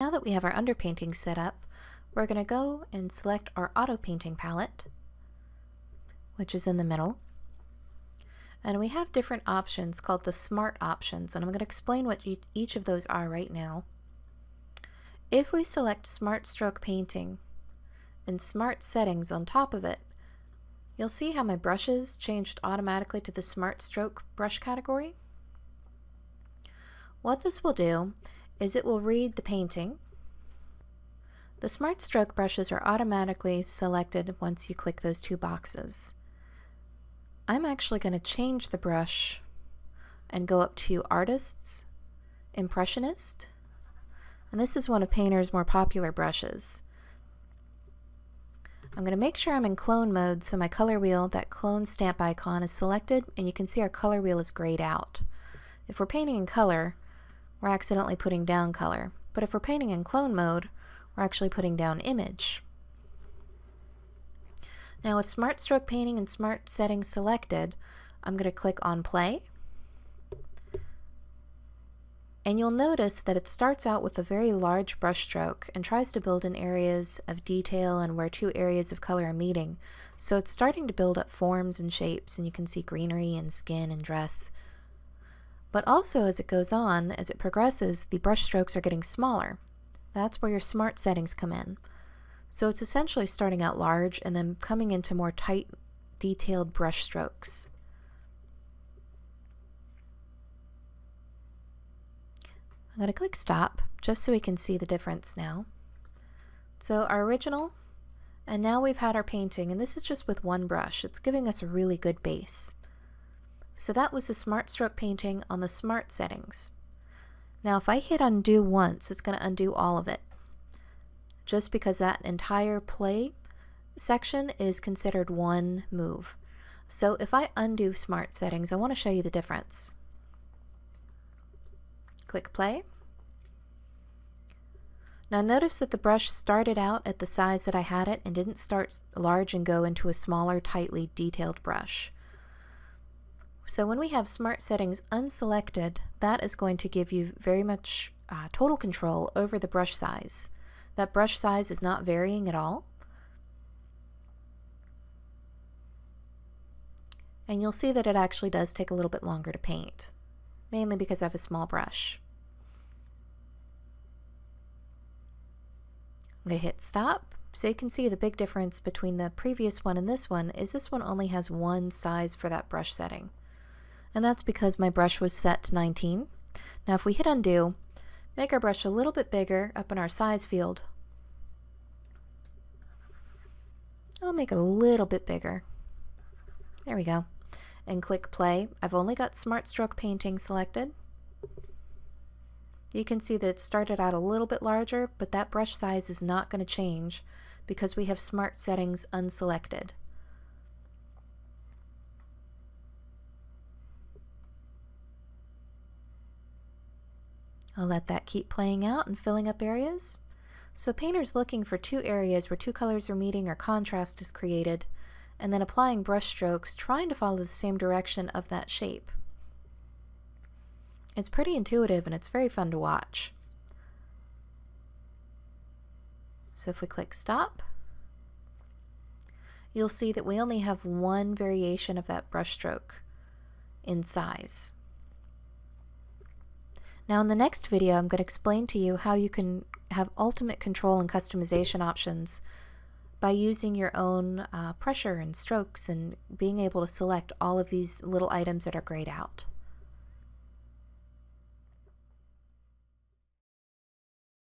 Now that we have our underpainting set up, we're going to go and select our auto painting palette, which is in the middle. And we have different options called the smart options, and I'm going to explain what each of those are right now. If we select smart stroke painting and smart settings on top of it, you'll see how my brushes changed automatically to the smart stroke brush category. What this will do is it will read the painting. The smart stroke brushes are automatically selected once you click those two boxes. I'm actually going to change the brush and go up to Artists, Impressionist, and this is one of Painter's more popular brushes. I'm going to make sure I'm in clone mode so my color wheel, that clone stamp icon, is selected, and you can see our color wheel is grayed out. If we're painting in color, we're accidentally putting down color, but if we're painting in clone mode, we're actually putting down image. Now with Smart Stroke Painting and Smart Settings selected, I'm going to click on Play. And you'll notice that it starts out with a very large brush stroke and tries to build in areas of detail and where two areas of color are meeting. So it's starting to build up forms and shapes, and you can see greenery and skin and dress. But also as it goes on, as it progresses, the brush strokes are getting smaller. That's where your smart settings come in. So it's essentially starting out large and then coming into more tight, detailed brush strokes. I'm going to click stop just so we can see the difference now. So our original, and now we've had our painting, and this is just with one brush. It's giving us a really good base. So that was the Smart Stroke Painting on the smart settings. Now if I hit undo once, it's going to undo all of it, just because that entire play section is considered one move. So if I undo smart settings, I want to show you the difference. Click play. Now notice that the brush started out at the size that I had it and didn't start large and go into a smaller, tightly detailed brush. So when we have smart settings unselected, that is going to give you very much total control over the brush size. That brush size is not varying at all. And you'll see that it actually does take a little bit longer to paint, mainly because I have a small brush. I'm going to hit stop. So you can see the big difference between the previous one and this one is this one only has one size for that brush setting. And that's because my brush was set to 19. Now if we hit undo, make our brush a little bit bigger up in our size field. I'll make it a little bit bigger. There we go. And click play. I've only got Smart Stroke Painting selected. You can see that it started out a little bit larger, but that brush size is not going to change because we have smart settings unselected. I'll let that keep playing out and filling up areas. So Painter's looking for two areas where two colors are meeting or contrast is created, and then applying brush strokes trying to follow the same direction of that shape. It's pretty intuitive and it's very fun to watch. So if we click stop, you'll see that we only have one variation of that brush stroke in size. Now in the next video, I'm going to explain to you how you can have ultimate control and customization options by using your own pressure and strokes and being able to select all of these little items that are grayed out.